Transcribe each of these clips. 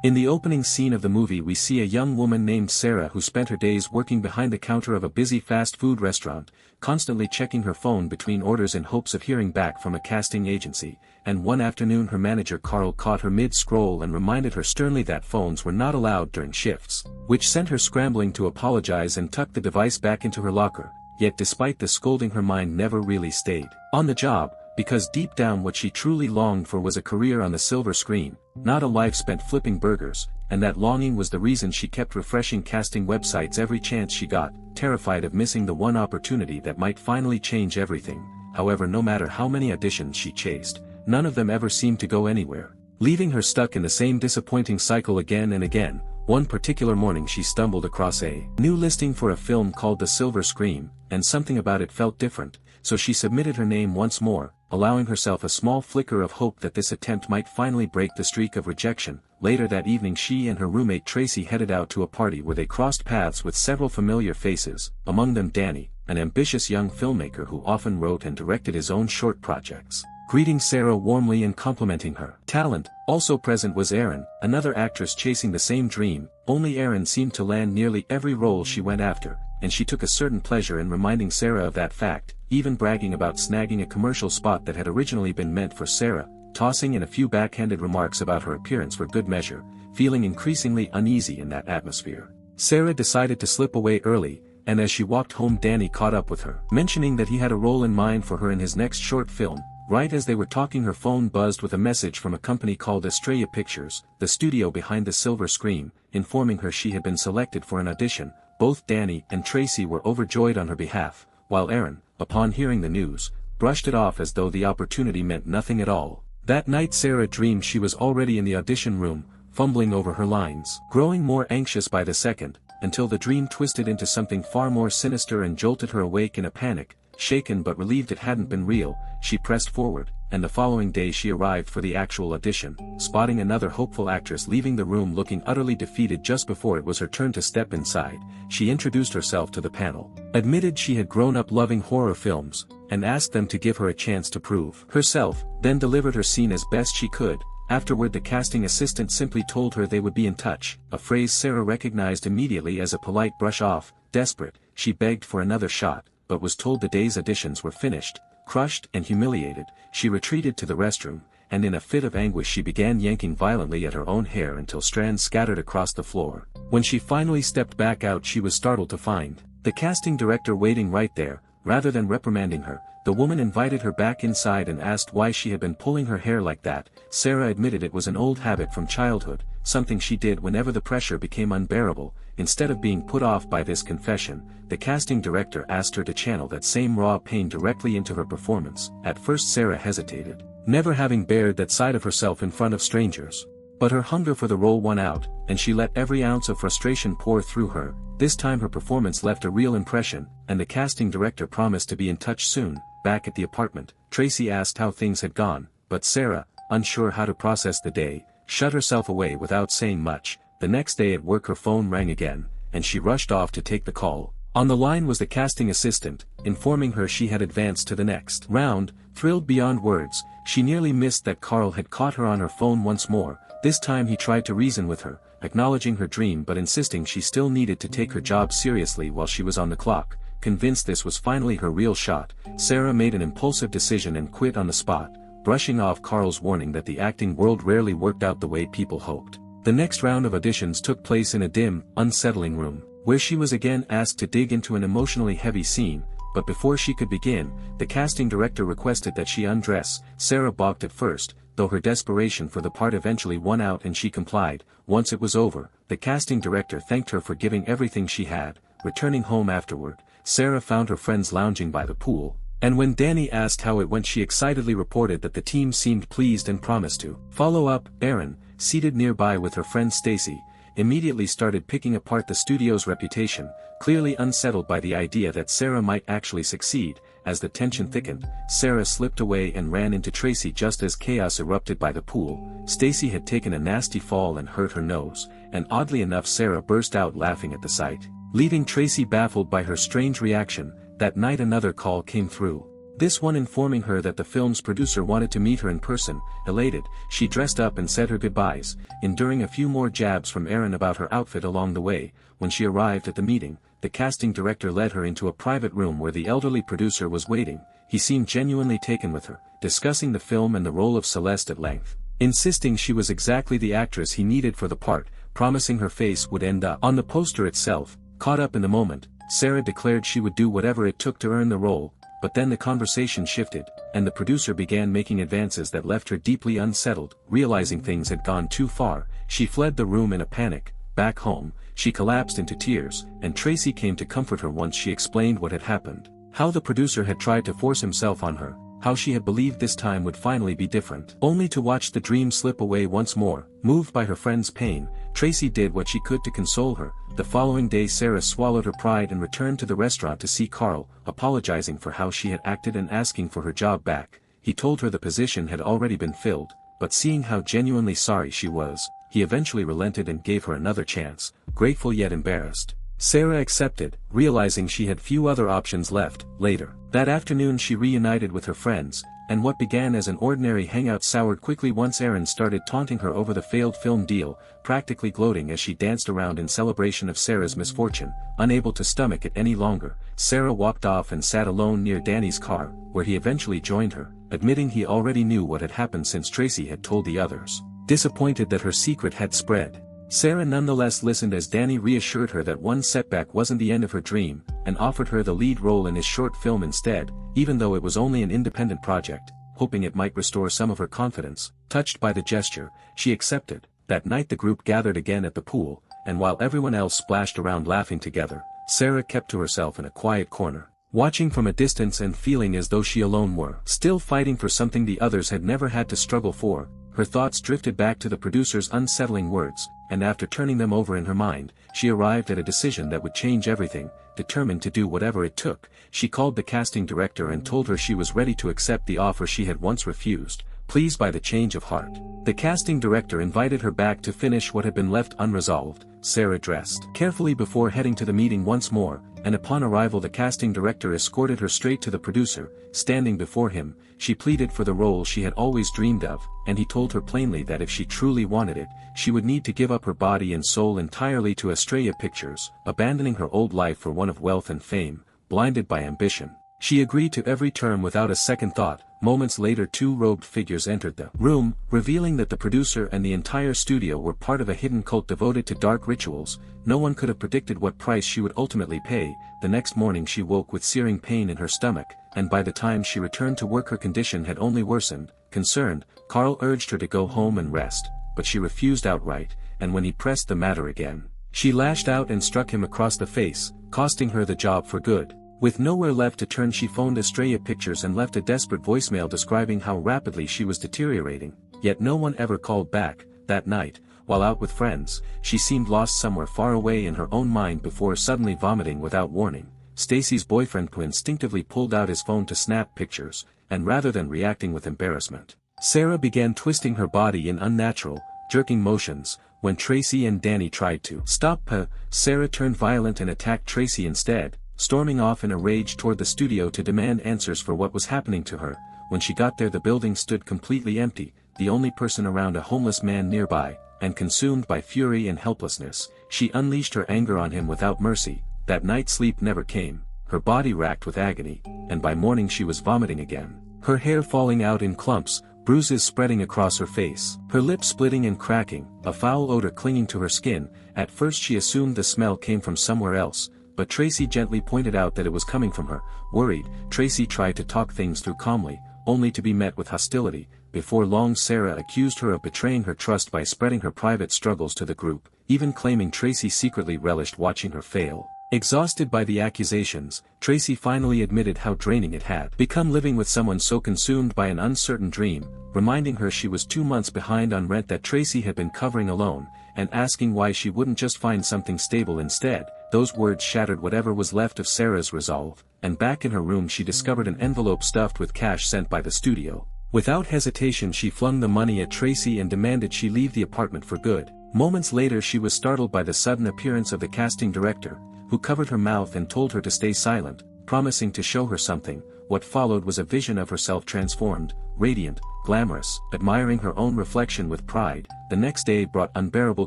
In the opening scene of the movie we see a young woman named Sarah who spent her days working behind the counter of a busy fast food restaurant, constantly checking her phone between orders in hopes of hearing back from a casting agency, and one afternoon her manager Carl caught her mid-scroll and reminded her sternly that phones were not allowed during shifts, which sent her scrambling to apologize and tuck the device back into her locker, yet despite the scolding her mind never really stayed on the job, because deep down what she truly longed for was a career on the silver screen, not a life spent flipping burgers, and that longing was the reason she kept refreshing casting websites every chance she got, terrified of missing the one opportunity that might finally change everything. However, no matter how many auditions she chased, none of them ever seemed to go anywhere, leaving her stuck in the same disappointing cycle again and again. One particular morning she stumbled across a new listing for a film called The Silver Scream, and something about it felt different, so she submitted her name once more, allowing herself a small flicker of hope that this attempt might finally break the streak of rejection. Later that evening she and her roommate Tracy headed out to a party where they crossed paths with several familiar faces, among them Danny, an ambitious young filmmaker who often wrote and directed his own short projects, greeting Sarah warmly and complimenting her talent. Also present was Erin, another actress chasing the same dream, only Erin seemed to land nearly every role she went after, and she took a certain pleasure in reminding Sarah of that fact, even bragging about snagging a commercial spot that had originally been meant for Sarah, tossing in a few backhanded remarks about her appearance for good measure, feeling increasingly uneasy in that atmosphere. Sarah decided to slip away early, and as she walked home Danny caught up with her, mentioning that he had a role in mind for her in his next short film. Right as they were talking her phone buzzed with a message from a company called Astraeus Pictures, the studio behind The Silver Scream, informing her she had been selected for an audition. Both Danny and Tracy were overjoyed on her behalf, while Erin, upon hearing the news, brushed it off as though the opportunity meant nothing at all. That night Sarah dreamed she was already in the audition room, fumbling over her lines, growing more anxious by the second, until the dream twisted into something far more sinister and jolted her awake in a panic. Shaken but relieved it hadn't been real, she pressed forward, and the following day she arrived for the actual audition, spotting another hopeful actress leaving the room looking utterly defeated just before it was her turn to step inside. She introduced herself to the panel, admitted she had grown up loving horror films, and asked them to give her a chance to prove herself, then delivered her scene as best she could. Afterward the casting assistant simply told her they would be in touch, a phrase Sarah recognized immediately as a polite brush off. Desperate, she begged for another shot, but was told the day's auditions were finished. Crushed and humiliated, she retreated to the restroom, and in a fit of anguish she began yanking violently at her own hair until strands scattered across the floor. When she finally stepped back out she was startled to find the casting director waiting right there. Rather than reprimanding her, the woman invited her back inside and asked why she had been pulling her hair like that. Sarah admitted it was an old habit from childhood, something she did whenever the pressure became unbearable. Instead of being put off by this confession, the casting director asked her to channel that same raw pain directly into her performance. At first Sarah hesitated, never having bared that side of herself in front of strangers. But her hunger for the role won out, and she let every ounce of frustration pour through her. This time her performance left a real impression, and the casting director promised to be in touch soon. Back at the apartment, Tracy asked how things had gone, but Sarah, unsure how to process the day, shut herself away without saying much. The next day at work her phone rang again, and she rushed off to take the call. On the line was the casting assistant, informing her she had advanced to the next round. Thrilled beyond words, she nearly missed that Carl had caught her on her phone once more. This time he tried to reason with her, acknowledging her dream but insisting she still needed to take her job seriously while she was on the clock. Convinced this was finally her real shot, Sarah made an impulsive decision and quit on the spot, brushing off Carl's warning that the acting world rarely worked out the way people hoped. The next round of auditions took place in a dim, unsettling room, where she was again asked to dig into an emotionally heavy scene, but before she could begin, the casting director requested that she undress. Sarah balked at first, though her desperation for the part eventually won out and she complied. Once it was over, the casting director thanked her for giving everything she had. Returning home afterward, Sarah found her friends lounging by the pool, and when Danny asked how it went she excitedly reported that the team seemed pleased and promised to follow up. Erin, seated nearby with her friend Stacy, immediately started picking apart the studio's reputation, clearly unsettled by the idea that Sarah might actually succeed. As the tension thickened, Sarah slipped away and ran into Tracy just as chaos erupted by the pool. Stacy had taken a nasty fall and hurt her nose, and oddly enough Sarah burst out laughing at the sight, leaving Tracy baffled by her strange reaction. That night another call came through. This one informing her that the film's producer wanted to meet her in person. Elated, she dressed up and said her goodbyes, enduring a few more jabs from Aaron about her outfit along the way. When she arrived at the meeting, the casting director led her into a private room where the elderly producer was waiting. He seemed genuinely taken with her, discussing the film and the role of Celeste at length, insisting she was exactly the actress he needed for the part, promising her face would end up on the poster itself. Caught up in the moment, Sarah declared she would do whatever it took to earn the role, but then the conversation shifted, and the producer began making advances that left her deeply unsettled. Realizing things had gone too far, she fled the room in a panic. Back home, she collapsed into tears, and Tracy came to comfort her once she explained what had happened. How the producer had tried to force himself on her, how she had believed this time would finally be different. Only to watch the dream slip away once more. Moved by her friend's pain, Tracy did what she could to console her. The following day Sarah swallowed her pride and returned to the restaurant to see Carl, apologizing for how she had acted and asking for her job back. He told her the position had already been filled, but seeing how genuinely sorry she was, he eventually relented and gave her another chance. Grateful yet embarrassed, Sarah accepted, realizing she had few other options left. Later that afternoon she reunited with her friends, and what began as an ordinary hangout soured quickly once Aaron started taunting her over the failed film deal, practically gloating as she danced around in celebration of Sarah's misfortune. Unable to stomach it any longer, Sarah walked off and sat alone near Danny's car, where he eventually joined her, admitting he already knew what had happened since Tracy had told the others. Disappointed that her secret had spread, Sarah nonetheless listened as Danny reassured her that one setback wasn't the end of her dream, and offered her the lead role in his short film instead, even though it was only an independent project, hoping it might restore some of her confidence. Touched by the gesture, she accepted. That night the group gathered again at the pool, and while everyone else splashed around laughing together, Sarah kept to herself in a quiet corner, watching from a distance and feeling as though she alone were still fighting for something the others had never had to struggle for. Her thoughts drifted back to the producer's unsettling words, and after turning them over in her mind, she arrived at a decision that would change everything. Determined to do whatever it took, she called the casting director and told her she was ready to accept the offer she had once refused, pleased by the change of heart. The casting director invited her back to finish what had been left unresolved. Sarah dressed carefully before heading to the meeting once more, and upon arrival the casting director escorted her straight to the producer. Standing before him, she pleaded for the role she had always dreamed of, and he told her plainly that if she truly wanted it, she would need to give up her body and soul entirely to Astraeus Pictures, abandoning her old life for one of wealth and fame. Blinded by ambition, she agreed to every term without a second thought. Moments later, two robed figures entered the room, revealing that the producer and the entire studio were part of a hidden cult devoted to dark rituals. No one could have predicted what price she would ultimately pay. The next morning she woke with searing pain in her stomach, and by the time she returned to work her condition had only worsened. Concerned, Carl urged her to go home and rest, but she refused outright, and when he pressed the matter again, she lashed out and struck him across the face, costing her the job for good. With nowhere left to turn, she phoned Astraeus Pictures and left a desperate voicemail describing how rapidly she was deteriorating, yet no one ever called back. That night, while out with friends, she seemed lost somewhere far away in her own mind before suddenly vomiting without warning. Stacy's boyfriend instinctively pulled out his phone to snap pictures, and rather than reacting with embarrassment, Sarah began twisting her body in unnatural, jerking motions. When Tracy and Danny tried to stop her, Sarah turned violent and attacked Tracy instead, storming off in a rage toward the studio to demand answers for what was happening to her. When she got there, the building stood completely empty, the only person around a homeless man nearby, and consumed by fury and helplessness, she unleashed her anger on him without mercy. That night sleep never came, her body racked with agony, and by morning she was vomiting again, her hair falling out in clumps, bruises spreading across her face, her lips splitting and cracking, a foul odor clinging to her skin. At first she assumed the smell came from somewhere else, but Tracy gently pointed out that it was coming from her. Worried, Tracy tried to talk things through calmly, only to be met with hostility. Before long, Sarah accused her of betraying her trust by spreading her private struggles to the group, even claiming Tracy secretly relished watching her fail. Exhausted by the accusations, Tracy finally admitted how draining it had become living with someone so consumed by an uncertain dream, reminding her she was 2 months behind on rent that Tracy had been covering alone, and asking why she wouldn't just find something stable instead. Those words shattered whatever was left of Sarah's resolve, and back in her room she discovered an envelope stuffed with cash sent by the studio. Without hesitation she flung the money at Tracy and demanded she leave the apartment for good. Moments later she was startled by the sudden appearance of the casting director, who covered her mouth and told her to stay silent, promising to show her something. what followed was a vision of herself transformed, radiant, glamorous, admiring her own reflection with pride. The next day brought unbearable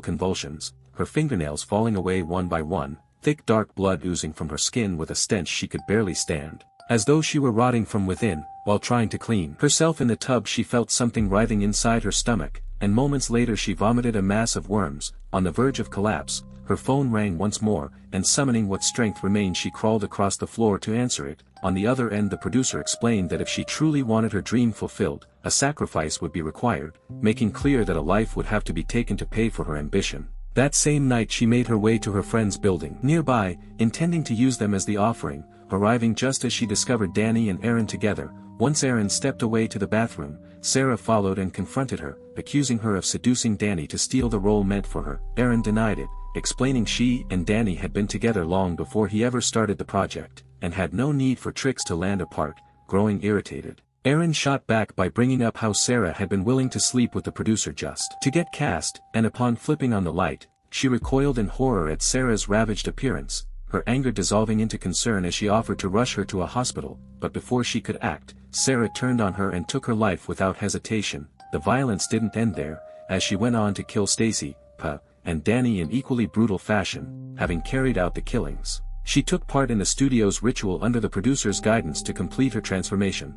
convulsions, her fingernails falling away one by one, thick dark blood oozing from her skin with a stench she could barely stand. As though she were rotting from within, while trying to clean herself in the tub she felt something writhing inside her stomach, and moments later she vomited a mass of worms. On the verge of collapse, her phone rang once more, and summoning what strength remained she crawled across the floor to answer it. On the other end the producer explained that if she truly wanted her dream fulfilled, a sacrifice would be required, making clear that a life would have to be taken to pay for her ambition. That same night she made her way to her friend's building nearby, intending to use them as the offering, arriving just as she discovered Danny and Aaron together. Once Aaron stepped away to the bathroom, Sarah followed and confronted her, accusing her of seducing Danny to steal the role meant for her. Aaron denied it, explaining she and Danny had been together long before he ever started the project, and had no need for tricks to land a part. Growing irritated, Aaron shot back by bringing up how Sarah had been willing to sleep with the producer just to get cast, and upon flipping on the light, she recoiled in horror at Sarah's ravaged appearance, her anger dissolving into concern as she offered to rush her to a hospital. But before she could act, Sarah turned on her and took her life without hesitation. The violence didn't end there, as she went on to kill Stacy, and Danny in equally brutal fashion. Having carried out the killings, she took part in the studio's ritual under the producer's guidance to complete her transformation.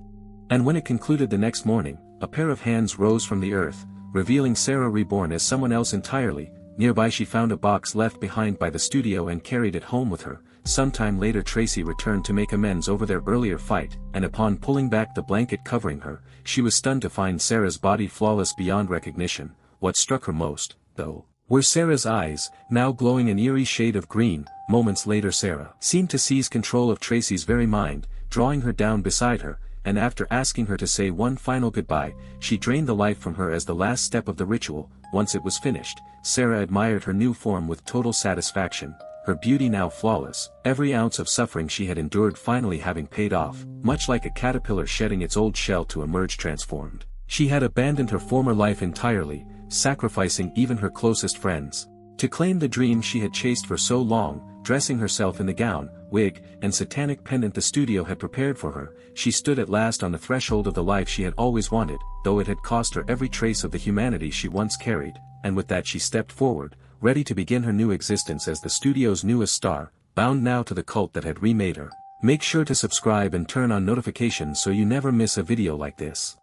And when it concluded the next morning, a pair of hands rose from the earth, revealing Sarah reborn as someone else entirely. Nearby she found a box left behind by the studio and carried it home with her. Sometime later Tracy returned to make amends over their earlier fight, and upon pulling back the blanket covering her, she was stunned to find Sarah's body flawless beyond recognition. What struck her most, though, were Sarah's eyes, now glowing an eerie shade of green. Moments later Sarah seemed to seize control of Tracy's very mind, drawing her down beside her, and after asking her to say one final goodbye, she drained the life from her as the last step of the ritual. Once it was finished, Sarah admired her new form with total satisfaction, her beauty now flawless, every ounce of suffering she had endured finally having paid off. Much like a caterpillar shedding its old shell to emerge transformed, she had abandoned her former life entirely, sacrificing even her closest friends, to claim the dream she had chased for so long. Dressing herself in the gown, wig, and satanic pendant the studio had prepared for her, she stood at last on the threshold of the life she had always wanted, though it had cost her every trace of the humanity she once carried. And with that she stepped forward, ready to begin her new existence as the studio's newest star, bound now to the cult that had remade her. Make sure to subscribe and turn on notifications so you never miss a video like this.